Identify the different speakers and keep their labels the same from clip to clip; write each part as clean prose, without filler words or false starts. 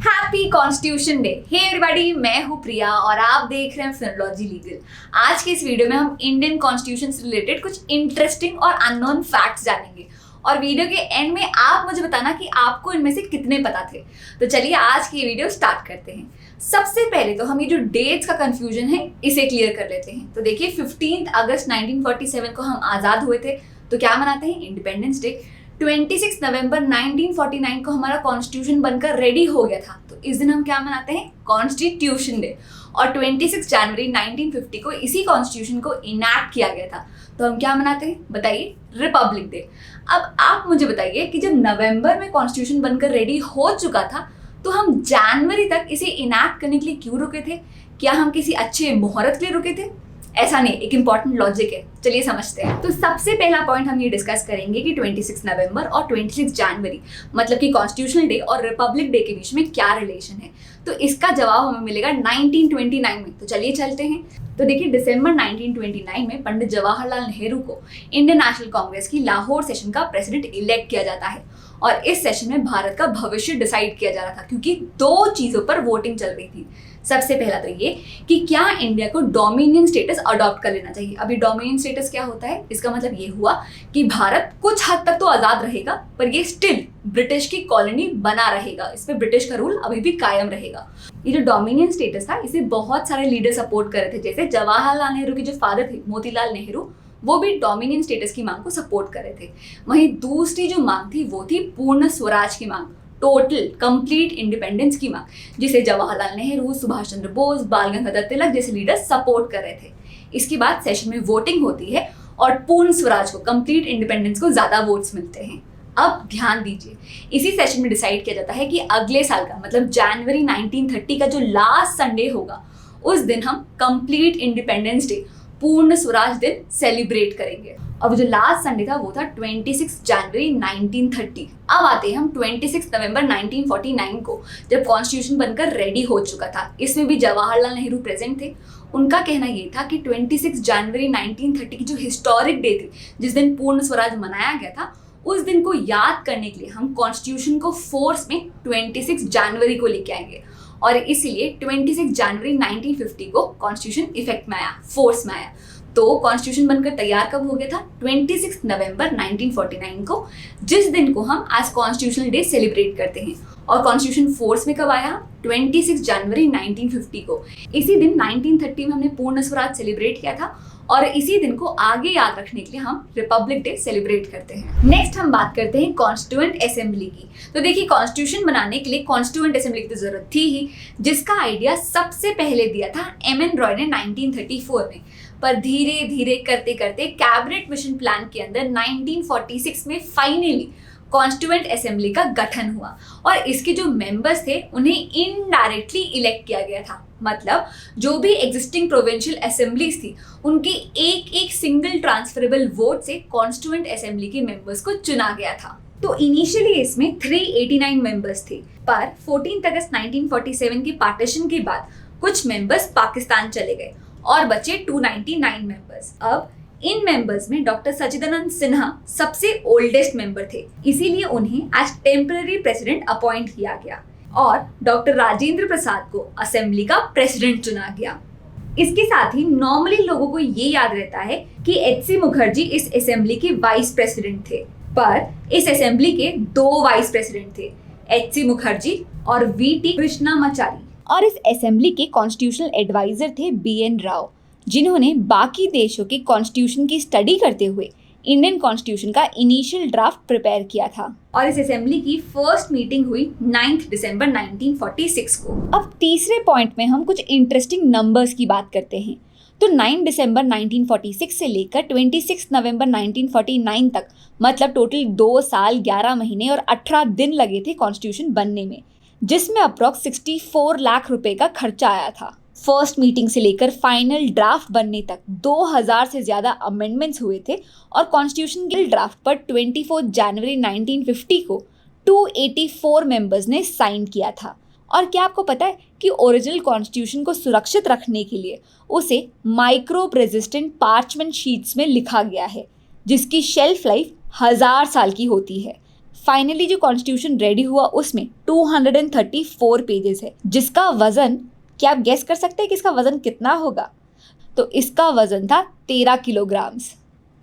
Speaker 1: Happy constitution day. Hey everybody, मैं हूँ प्रिया और आप देख रहे हैं फिनोलॉजी लीगल। आज के इस वीडियो में हम इंडियन कॉन्स्टिट्यूशन से रिलेटेड कुछ इंटरेस्टिंग और अननोन फैक्ट्स जानेंगे और वीडियो के एंड में आप मुझे बताना कि आपको इनमें से कितने पता थे। तो चलिए आज की वीडियो स्टार्ट करते हैं। सबसे पहले तो हम ये जो डेट्स का कंफ्यूजन है इसे क्लियर कर लेते हैं। तो देखिए 15 अगस्त 1947 को हम आज़ाद हुए थे, तो क्या मनाते हैं? Independence day. 26 नवंबर 1949 को हमारा कॉन्स्टिट्यूशन बनकर रेडी हो गया था, तो इस दिन हम क्या मनाते हैं? Constitution day. और 26 जनवरी 1950 को इसी कॉन्स्टिट्यूशन को इनैक्ट किया गया था, तो हम क्या मनाते हैं? बताइए, रिपब्लिक डे। अब आप मुझे बताइए कि जब नवंबर में कॉन्स्टिट्यूशन बनकर रेडी हो चुका था, तो हम जनवरी तक इसे इनैक्ट करने के लिए क्यों रुके थे? क्या हम किसी अच्छे मुहूर्त के लिए रुके थे? ऐसा नहीं, एक इंपॉर्टेंट लॉजिक है, चलिए समझते हैं। तो सबसे पहला पॉइंट हम ये डिस्कस करेंगे कि 26 नवंबर और 26 जनवरी मतलब कि कॉन्स्टिट्यूशनल डे और रिपब्लिक डे के बीच में क्या रिलेशन है। तो इसका जवाब हमें मिलेगा 1929 में। तो चलिए चलते हैं। तो देखिए दिसंबर 1929 में पंडित जवाहरलाल नेहरू को इंडियन नेशनल कांग्रेस की लाहौर सेशन का प्रेसिडेंट इलेक्ट किया जाता है और इस सेशन में भारत का भविष्य डिसाइड किया जा रहा था, क्योंकि दो चीज़ों पर वोटिंग चल रही थी। सबसे पहला तो ये कि क्या इंडिया को डोमिनियन स्टेटस अडॉप्ट कर लेना चाहिए। अभी डोमिनियन स्टेटस क्या होता है? इसका मतलब ये हुआ कि भारत कुछ हद तक तो आज़ाद रहेगा, पर ये स्टिल ब्रिटिश की कॉलोनी बना रहेगा, इस पर ब्रिटिश का रूल अभी भी कायम रहेगा। ये जो डोमिनियन स्टेटस था इसे बहुत सारे लीडर सपोर्ट कर रहे थे, जैसे जवाहरलाल नेहरू के जो फादर थे मोतीलाल नेहरू, वो भी डोमिनियन स्टेटस की मांग को सपोर्ट कर रहे थे। वहीं दूसरी जो मांग थी वो थी पूर्ण स्वराज की मांग, टोटल कंप्लीट इंडिपेंडेंस की मांग, जिसे जवाहरलाल नेहरू, सुभाष चंद्र बोस, बाल गंगाधर तिलक जैसे लीडर सपोर्ट कर रहे थे। इसके बाद सेशन में वोटिंग होती है और पूर्ण स्वराज को, कंप्लीट इंडिपेंडेंस को ज्यादा वोट्स मिलते हैं। अब ध्यान दीजिए, इसी सेशन में डिसाइड किया जाता है कि अगले साल का मतलब जनवरी 1930 का जो लास्ट संडे होगा, उस दिन हम कंप्लीट इंडिपेंडेंस डे, पूर्ण स्वराज दिन सेलिब्रेट करेंगे। अब जो लास्ट संडे था वो था 26 जनवरी 1930। अब आते हैं हम 26 नवंबर 1949 को, जब कॉन्स्टिट्यूशन बनकर रेडी हो चुका था। इसमें भी जवाहरलाल नेहरू प्रेजेंट थे। उनका कहना ये था कि 26 जनवरी 1930 की जो हिस्टोरिक डे थी, जिस दिन पूर्ण स्वराज मनाया गया था, उस दिन को याद करने के लिए हम कॉन्स्टिट्यूशन को फोर्स में 26 जनवरी को लेके आएंगे और इसीलिए 26 जनवरी 1950 को कॉन्स्टिट्यूशन इफेक्ट में आया, फोर्स में आया। तो कॉन्स्टिट्यूशन बनकर तैयार कब हो गया था? 26 नवंबर 1949 को, जिस दिन को हम आज कॉन्स्टिट्यूशनल डे सेलिब्रेट करते हैं। और कॉन्स्टिट्यूशन फोर्स में कब आया? 26 जनवरी 1950 को। इसी दिन 1930 में हमने पूर्ण स्वराज सेलिब्रेट किया था और इसी दिन को आगे याद रखने के लिए हम रिपब्लिक डे सेलिब्रेट करते हैं। नेक्स्ट हम बात करते हैं कॉन्स्टिट्यूएंट असेंबली की। तो देखिए कॉन्स्टिट्यूशन बनाने के लिए कॉन्स्टिट्यूएंट असेंबली की तो जरूरत थी ही, जिसका आइडिया सबसे पहले दिया था एम.एन. रॉय ने 1934 में। पर धीरे धीरे करते करते कैबिनेट मिशन प्लान के अंदर 1946 में फाइनली कॉन्स्टिट्यूएंट असेंबली का गठन हुआ और इसके जो मेंबर्स थे उन्हें इनडायरेक्टली इलेक्ट किया गया था। मतलब जो भी एग्जिस्टिंग प्रोविंशियल असेंबलीज थी उनके एक एक सिंगल ट्रांसफरेबल वोट से कॉन्स्टिट्यूएंट असेंबली के मेंबर्स को चुना गया था। तो इनिशियली इसमें 389 मेंबर्स थे, पर 14 अगस्त 1947 के पार्टीशन के बाद कुछ मेंबर्स पाकिस्तान चले गए और बचे 299 मेंबर्स। अब इन मेंबर्स में डॉक्टर सचिदानंद सिन्हा सबसे ओल्डेस्ट मेंबर थे, इसीलिए उन्हें एज टेम्पररी प्रेसिडेंट अपॉइंट किया गया और डॉक्टर राजेंद्र प्रसाद को असेंबली का प्रेसिडेंट चुना गया। इसके साथ ही नॉर्मली लोगों को ये याद रहता है कि एच.सी. मुखर्जी इस असेंबली के वाइस प्रेसिडेंट थे, पर इस असेंबली के दो वाइस प्रेसिडेंट थे, एच.सी. मुखर्जी और वी.टी. कृष्णामाचारी। और इस असेंबली के कॉन्स्टिट्यूशनल एडवाइजर थे बी.एन. राव, जिन्होंने बाकी देशों के कॉन्स्टिट्यूशन की स्टडी करते हुए इंडियन कॉन्स्टिट्यूशन का इनिशियल ड्राफ्ट प्रिपेयर किया था। और इस असेंबली की फर्स्ट मीटिंग हुई 9 दिसंबर 1946 को। अब तीसरे पॉइंट में हम कुछ इंटरेस्टिंग नंबर्स की बात करते हैं। तो 9 दिसंबर 1946 से लेकर 26 नवंबर 1949 तक, मतलब टोटल 2 साल 11 महीने और 18 दिन लगे थे कॉन्स्टिट्यूशन बनने में, जिसमें अप्रॉक्स 64 लाख रुपए का खर्चा आया था। फर्स्ट मीटिंग से लेकर फाइनल ड्राफ्ट बनने तक 2000 से ज़्यादा अमेंडमेंट्स हुए थे और कॉन्स्टिट्यूशन के ड्राफ्ट पर 24 जनवरी 1950 को 284 मेंबर्स ने साइन किया था। और क्या आपको पता है कि ओरिजिनल कॉन्स्टिट्यूशन को सुरक्षित रखने के लिए उसे माइक्रोब रेजिस्टेंट पार्चमेंट शीट्स में लिखा गया है, जिसकी शेल्फ लाइफ 1000 साल की होती है। फाइनली जो कॉन्स्टिट्यूशन रेडी हुआ उसमें 234 पेजेस है, जिसका वजन, क्या आप गेस कर सकते हैं कि इसका वजन कितना होगा? तो इसका वजन था 13 किलोग्राम्स।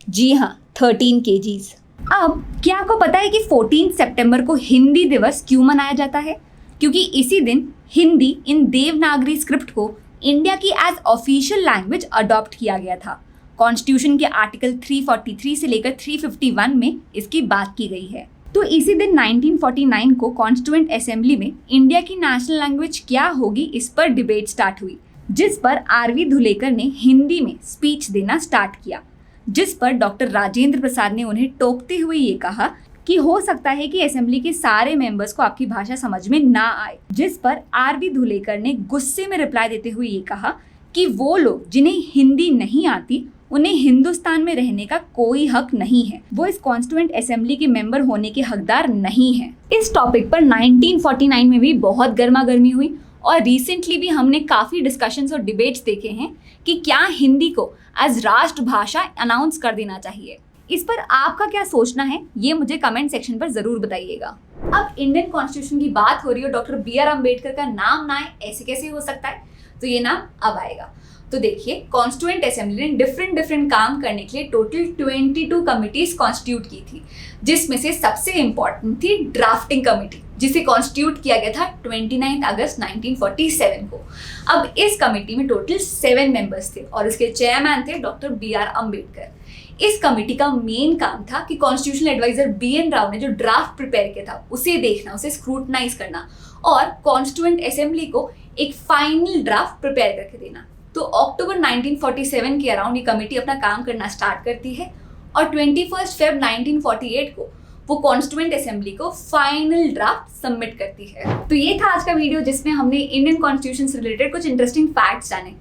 Speaker 1: जी हाँ, 13 kgs। अब क्या आपको पता है कि 14 सितंबर को हिंदी दिवस क्यों मनाया जाता है? क्योंकि इसी दिन हिंदी इन देवनागरी स्क्रिप्ट को इंडिया की एज ऑफिशियल लैंग्वेज अडॉप्ट किया गया था। कॉन्स्टिट्यूशन के आर्टिकल 343 से लेकर 351 में इसकी बात की गई है। तो इसी दिन 1949 को कॉन्स्टिट्यूएंट असेंबली में इंडिया की नेशनल लैंग्वेज क्या होगी इस पर डिबेट स्टार्ट हुई, जिस पर आरवी धुलेकर ने हिंदी में स्पीच देना स्टार्ट किया, जिस पर डॉक्टर राजेंद्र प्रसाद ने उन्हें टोकते हुए ये कहा कि हो सकता है कि असेंबली के सारे मेंबर्स को आपकी भाषा समझ में ना आए, जिस पर आरवी धुलेकर ने गुस्से में रिप्लाई देते हुए ये कहा कि वो लोग जिन्हें हिंदी नहीं आती उन्हें हिंदुस्तान में रहने का कोई हक नहीं है, वो इस कॉन्स्टिट्यूएंट असेंबली के मेंबर होने के हकदार नहीं है। इस टॉपिक पर 1949 में भी बहुत गर्मा गर्मी हुई और रिसेंटली भी हमने काफ़ी डिस्कशंस और डिबेट्स देखे हैं कि क्या हिंदी को एज राष्ट्रभाषा अनाउंस कर देना चाहिए। इस पर आपका क्या सोचना है ये मुझे कमेंट सेक्शन पर ज़रूर बताइएगा। अब इंडियन कॉन्स्टिट्यूशन की बात हो रही है, डॉक्टर BR अम्बेडकर का नाम ना आए ऐसे कैसे हो सकता है? तो ये नाम अब आएगा। तो देखिए, कॉन्स्टिट्यूएंट असेंबली ने डिफरेंट काम करने के लिए टोटल 22 कमिटीज कॉन्स्टिट्यूट की थी, जिसमें से सबसे इंपॉर्टेंट थी ड्राफ्टिंग कमेटी, जिसे कॉन्स्टिट्यूट किया गया था 29 अगस्त 1947 को। अब इस कमेटी में टोटल 7 मेंबर्स थे और इसके चेयरमैन थे डॉक्टर BR अम्बेडकर। इस कमेटी का मेन काम था कि कॉन्स्टिट्यूशनल एडवाइजर BN राव ने जो ड्राफ्ट प्रिपेयर किया था उसे देखना, उसे स्क्रूटनाइज करना और कॉन्स्टिट्यूएंट असेंबली को एक फाइनल ड्राफ्ट प्रिपेयर करके देना। तो अक्टूबर 1947 के अराउंड ये कमेटी अपना काम करना स्टार्ट करती है और 21 फेब 1948 को वो कॉन्स्टिट्यूएंट असेंबली को फाइनल ड्राफ्ट सबमिट करती है। तो ये था आज का वीडियो जिसमें हमने इंडियन कॉन्स्टिट्यूशन से रिलेटेड कुछ इंटरेस्टिंग फैक्ट्स जाने।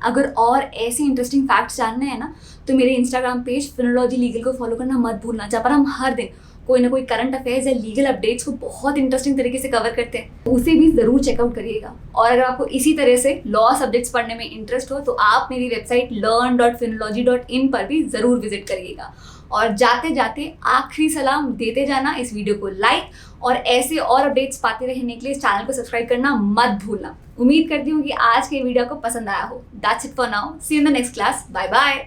Speaker 1: अगर और ऐसे इंटरेस्टिंग फैक्ट्स जानने हैं ना तो मेरे इंस्टाग्राम पेज फिनोलॉजी लीगल को फॉलो करना मत भूलना, जहाँ पर हम हर दिन कोई ना कोई करंट अफेयर्स या लीगल अपडेट्स को बहुत इंटरेस्टिंग तरीके से कवर करते हैं, उसे भी ज़रूर चेकआउट करिएगा। और अगर आपको इसी तरह से लॉ सब्जेक्ट्स पढ़ने में इंटरेस्ट हो तो आप मेरी वेबसाइट learn.phinology.in पर भी ज़रूर विजिट करिएगा। और जाते जाते आखिरी सलाम देते जाना, इस वीडियो को लाइक और ऐसे और अपडेट्स पाते रहने के लिए इस चैनल को सब्सक्राइब करना मत भूलना। उम्मीद करती हूँ कि आज के वीडियो को पसंद आया हो। That's it for now, see you in the next class, bye bye.